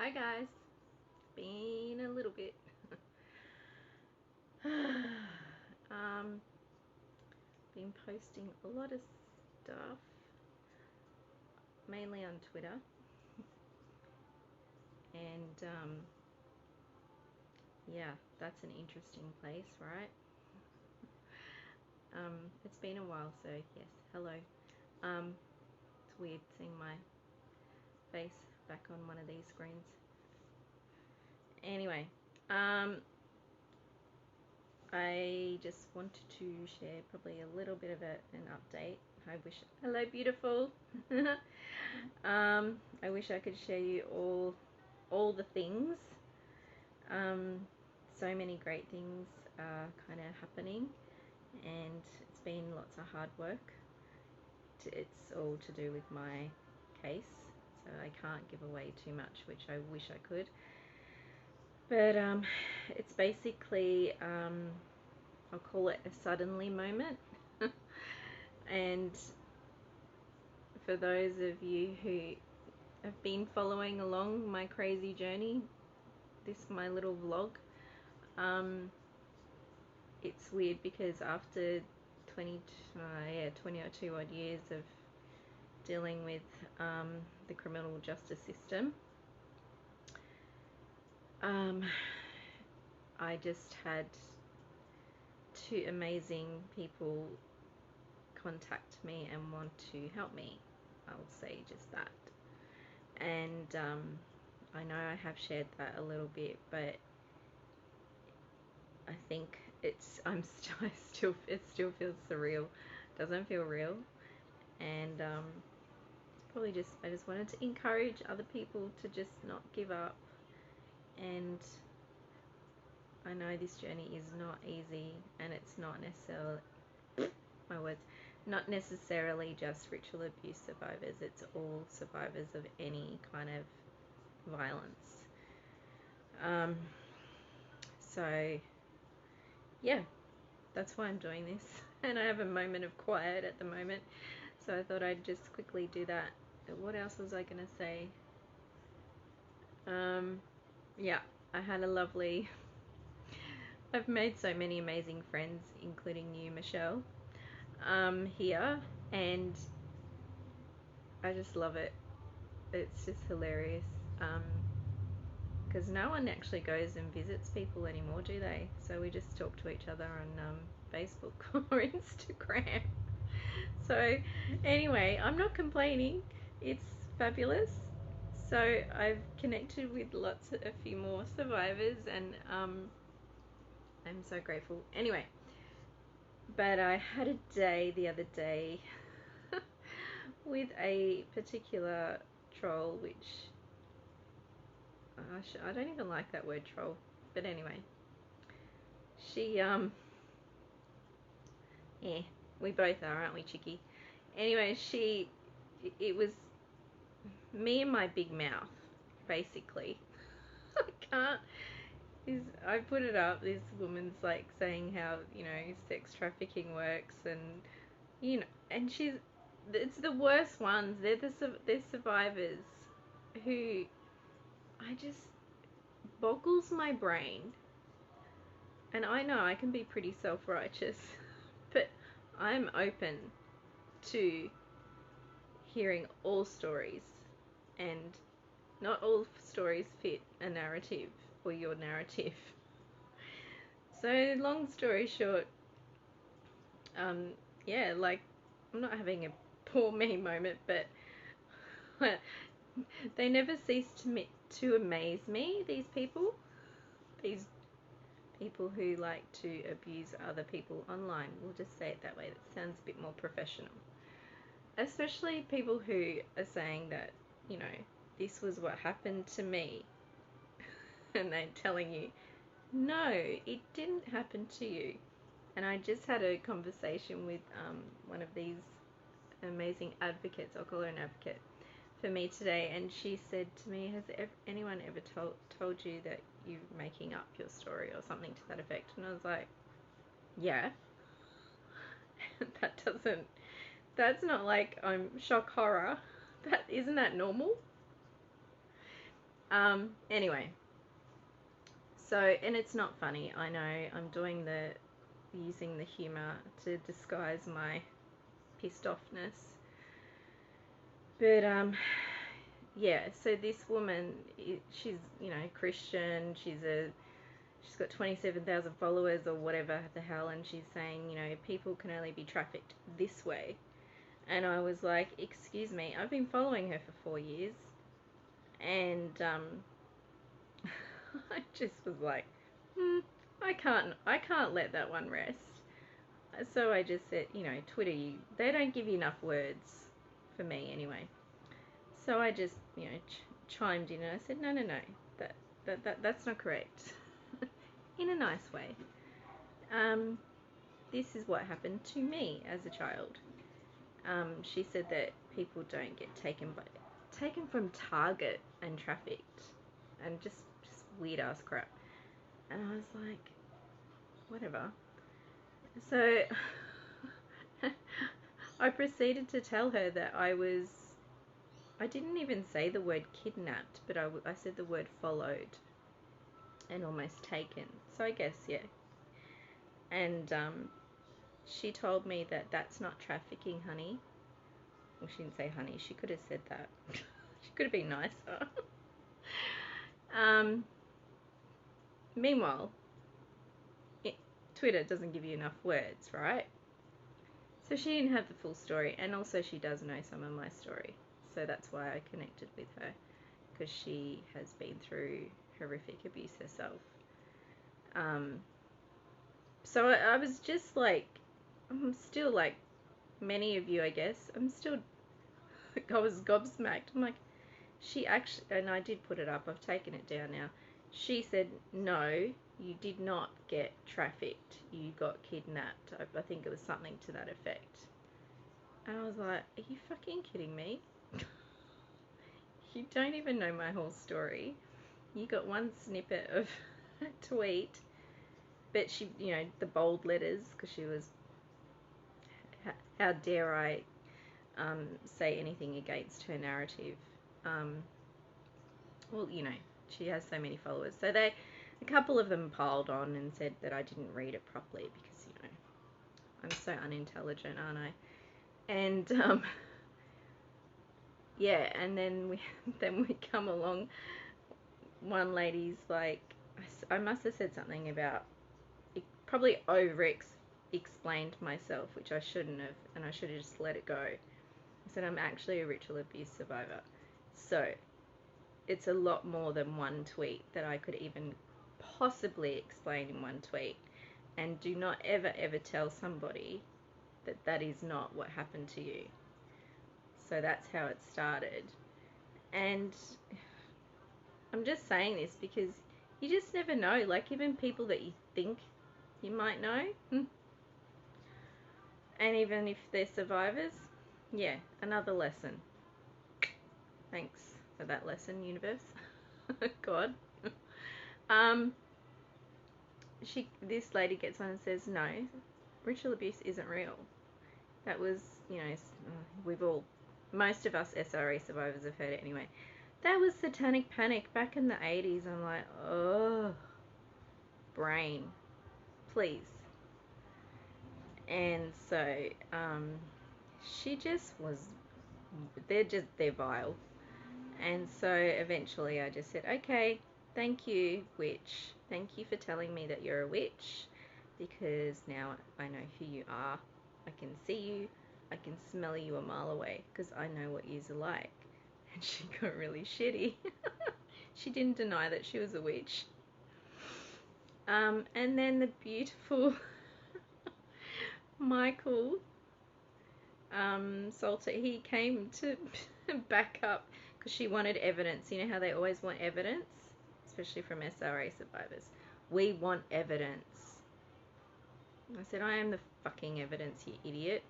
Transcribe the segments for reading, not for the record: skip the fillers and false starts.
Hi guys, been a little bit. um, been posting a lot of stuff, mainly on Twitter, and yeah, that's an interesting place, right? It's been a while, so yes, hello. It's weird seeing my face back on one of these screens. Anyway, I just wanted to share probably a little bit of an update. Hello beautiful. I wish I could share you all the things. So many great things are kind of happening, and it's been lots of hard work. It's all to do with my case, so I can't give away too much, which I wish I could. But it's basically I'll call it a suddenly moment. And for those of you who have been following along my crazy journey, my little vlog, it's weird because after 22 odd years of dealing with the criminal justice system, I just had two amazing people contact me and want to help me. I'll say just that. And I know I have shared that a little bit, but I think it still feels surreal. It doesn't feel real, and probably I just wanted to encourage other people to just not give up. And I know this journey is not easy, and it's not necessarily not necessarily just ritual abuse survivors. It's all survivors of any kind of violence. So yeah, that's why I'm doing this. And I have a moment of quiet at the moment, so I thought I'd just quickly do that. What else was I going to say? Yeah, I had a lovely... I've made so many amazing friends, including you, Michelle, here, and I just love it. It's just hilarious. Because no one actually goes and visits people anymore, do they? So we just talk to each other on Facebook or Instagram. So anyway, I'm not complaining. It's fabulous. So I've connected with a few more survivors, and I'm so grateful. Anyway, but I had a day the other day with a particular troll, which I don't even like that word troll. But anyway, she yeah, we both are, aren't we, Chicky? Anyway, it was me and my big mouth, basically. I can't. I put it up. This woman's like saying how sex trafficking works, and and it's the worst ones. They're survivors who I just boggles my brain. And I know I can be pretty self-righteous, but I'm open to hearing all stories, and not all stories fit a narrative or your narrative. So long story short, yeah, like, I'm not having a poor me moment, but they never cease to amaze me, these people who like to abuse other people online. We'll just say it that way. That sounds a bit more professional. Especially people who are saying that, this was what happened to me. And they're telling you, no, it didn't happen to you. And I just had a conversation with one of these amazing advocates. I'll call her an advocate for me today, and she said to me, has anyone ever told you that you're making up your story or something to that effect? And I was like, yeah. That's not like I'm shock horror. Isn't that normal? Anyway, so, and it's not funny. I know I'm using the humor to disguise my pissed offness. But, yeah, so this woman, she's, Christian. She's got 27,000 followers or whatever the hell, and she's saying, people can only be trafficked this way. And I was like, excuse me, I've been following her for 4 years, and I just was like, I can't let that one rest. So I just said, Twitter, they don't give you enough words for me anyway. So I just, chimed in and I said, no, that's not correct. In a nice way. This is what happened to me as a child. She said that people don't get taken from Target and trafficked, and just weird ass crap. And I was like, whatever. So I proceeded to tell her that I didn't even say the word kidnapped, but I said the word followed and almost taken. So I guess, yeah. And she told me that that's not trafficking, honey. Well, she didn't say honey. She could have said that. She could have been nicer. Meanwhile, Twitter doesn't give you enough words, right? So she didn't have the full story, and also she does know some of my story. So that's why I connected with her, because she has been through horrific abuse herself. So I was just like, I'm still like many of you, I guess. I was gobsmacked. I'm like, she actually, and I did put it up. I've taken it down now. She said, no, you did not get trafficked. You got kidnapped. I think it was something to that effect. And I was like, are you fucking kidding me? You don't even know my whole story. You got one snippet of a tweet, but she, the bold letters, because she was, how dare I say anything against her narrative. Well, she has so many followers. So a couple of them piled on and said that I didn't read it properly because, I'm so unintelligent, aren't I? And, yeah, and then we come along. One lady's like, I must have said something about, probably explained myself, which I shouldn't have, and I should have just let it go. I said, I'm actually a ritual abuse survivor. So it's a lot more than one tweet that I could even possibly explain in one tweet. And do not ever tell somebody that that is not what happened to you. So that's how it started. And I'm just saying this because you just never know. Like, even people that you think you might know, and even if they're survivors, yeah, another lesson. Thanks for that lesson, universe. God. This lady gets on and says, no, ritual abuse isn't real. That was, most of us SRE survivors have heard it anyway. That was satanic panic back in the 80s. I'm like, oh, brain, please. And so, she just was, they're vile. And so eventually I just said, okay, thank you, witch. Thank you for telling me that you're a witch, because now I know who you are. I can see you. I can smell you a mile away, because I know what yous are like. And she got really shitty. She didn't deny that she was a witch. And then the beautiful Michael Salter, he came to back up, because she wanted evidence. You know how they always want evidence, especially from SRA survivors. We want evidence. I said, I am the fucking evidence, you idiot.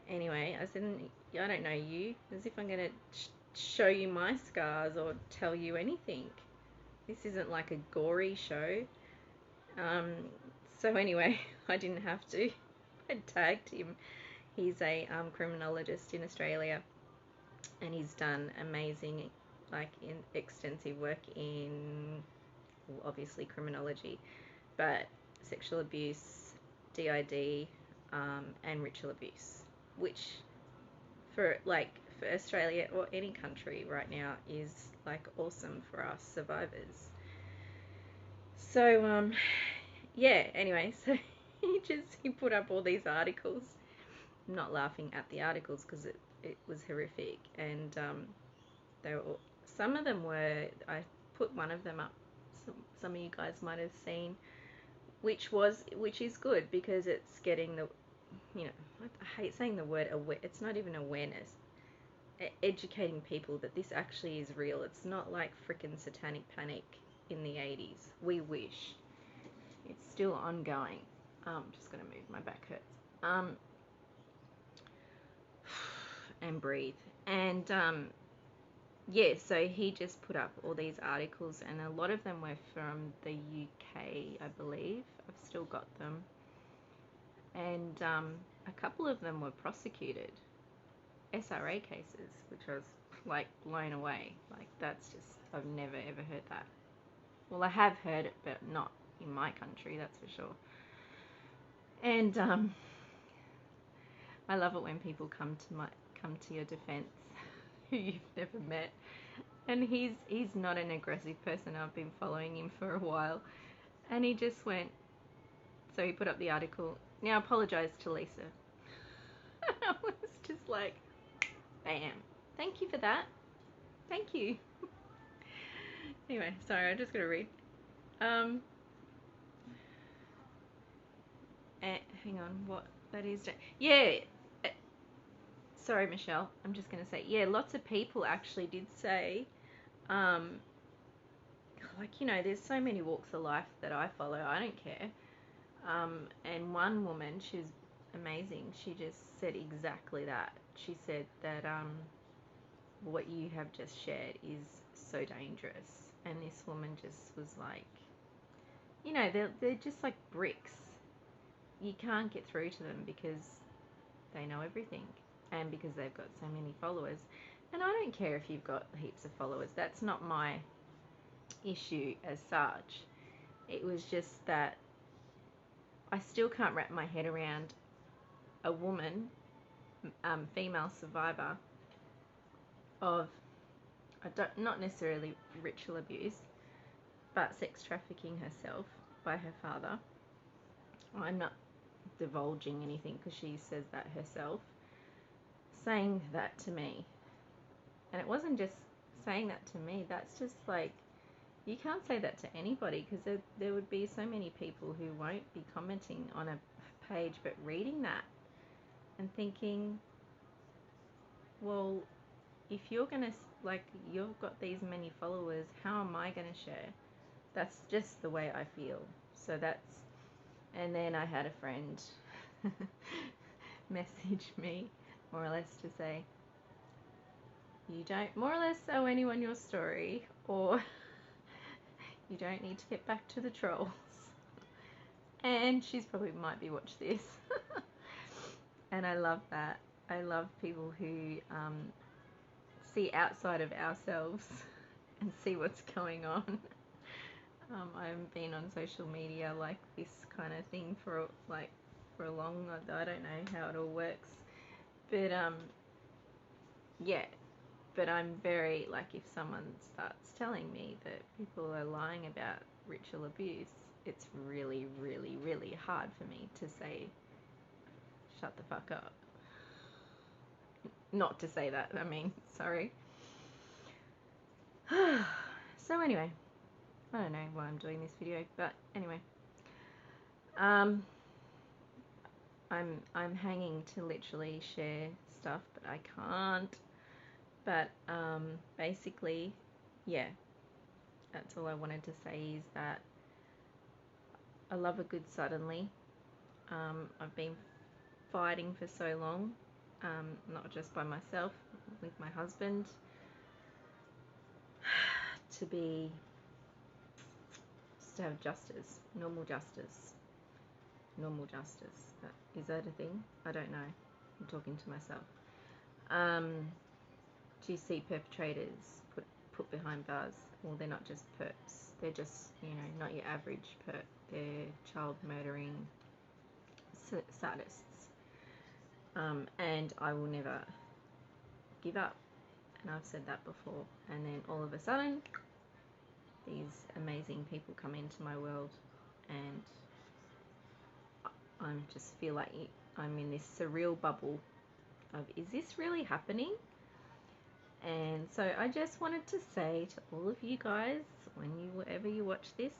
Anyway, I said, I don't know you, as if I'm going to show you my scars or tell you anything. This isn't like a gory show. So anyway, I didn't have to. I tagged him. He's a criminologist in Australia, and he's done amazing like in extensive work in obviously criminology, but sexual abuse, DID, and ritual abuse, which for Australia or any country right now is like awesome for us survivors. So yeah, anyway, so he put up all these articles. I'm not laughing at the articles because it was horrific, and they were some of them were, I put one of them up, some of you guys might have seen, which is good because it's getting the, you know, I hate saying the word aware, it's not even awareness, educating people that this actually is real. It's not like frickin' satanic panic in the 80s. We wish. It's still ongoing. I'm just gonna move, my back hurts. And breathe. And yeah, so he just put up all these articles, and a lot of them were from the UK, I believe. I've still got them. And a couple of them were prosecuted. SRA cases, which I was like blown away. Like, that's just, I've never ever heard that. Well, I have heard it, but not in my country, that's for sure. And I love it when people come to your defense who you've never met. And he's not an aggressive person. I've been following him for a while, and he just went. So he put up the article. Now apologise to Lisa. I was just like, bam. Thank you for that. Thank you. Anyway, sorry, I'm just gonna read. Hang on, what that is? Yeah. Sorry, Michelle. I'm just gonna say, yeah. Lots of people actually did say, like, you know, there's so many walks of life that I follow. I don't care. And one woman, she's amazing. She just said exactly that. She said that what you have just shared is so dangerous. And this woman just was like, you know, they're just like bricks. You can't get through to them because they know everything, and because they've got so many followers. And I don't care if you've got heaps of followers. That's not my issue as such. It was just that I still can't wrap my head around a woman, female survivor of, not necessarily ritual abuse, but sex trafficking herself by her father. I'm not divulging anything because she says that herself, saying that to me. And it wasn't just saying that to me, that's just like, you can't say that to anybody, because there would be so many people who won't be commenting on a page but reading that and thinking, well, if you're gonna, like, you've got these many followers, how am I gonna share? That's just the way I feel. So that's, and then I had a friend message me more or less to say, you don't more or less owe anyone your story, or you don't need to get back to the trolls. And she's probably might be watch this. And I love that. I love people who see outside of ourselves and see what's going on. I haven't been on social media like this kind of thing for a long, I don't know how it all works, but yeah, but I'm very, like, if someone starts telling me that people are lying about ritual abuse, it's really, really, really hard for me to say, shut the fuck up. Not to say that, I mean, sorry. So anyway, I don't know why I'm doing this video, but anyway, I'm hanging to literally share stuff, but I can't. But basically, yeah, that's all I wanted to say, is that I love a good suddenly. I've been fighting for so long, not just by myself, with my husband, to have justice, normal justice. But is that a thing? I don't know. I'm talking to myself. To see perpetrators put put behind bars. Well, they're not just perps. They're just, not your average perp. They're child murdering sadists. And I will never give up. And I've said that before. And then all of a sudden, these amazing people come into my world, and I just feel like I'm in this surreal bubble of, is this really happening? And so I just wanted to say to all of you guys, whenever you watch this,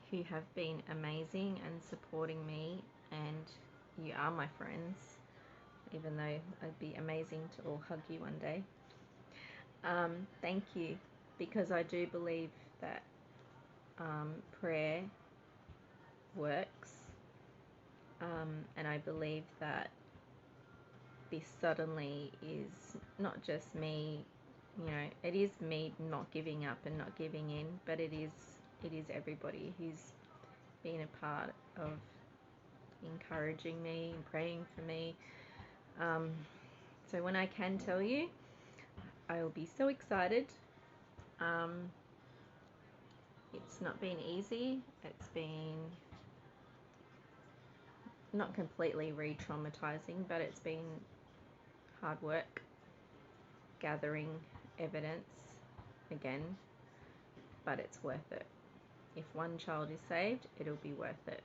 who have been amazing and supporting me, and you are my friends, even though it'd be amazing to all hug you one day. Thank you, because I do believe that prayer works, and I believe that this suddenly is not just me, it is me not giving up and not giving in, but it is everybody who's been a part of encouraging me and praying for me. So when I can tell you, I will be so excited. It's not been easy. It's been not completely re-traumatizing, but it's been hard work gathering evidence again, but it's worth it. If one child is saved, it'll be worth it,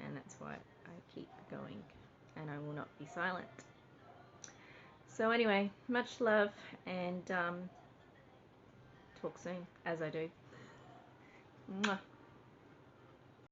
and that's why I keep going, and I will not be silent. So anyway, much love, and talk soon, as I do. Mwah.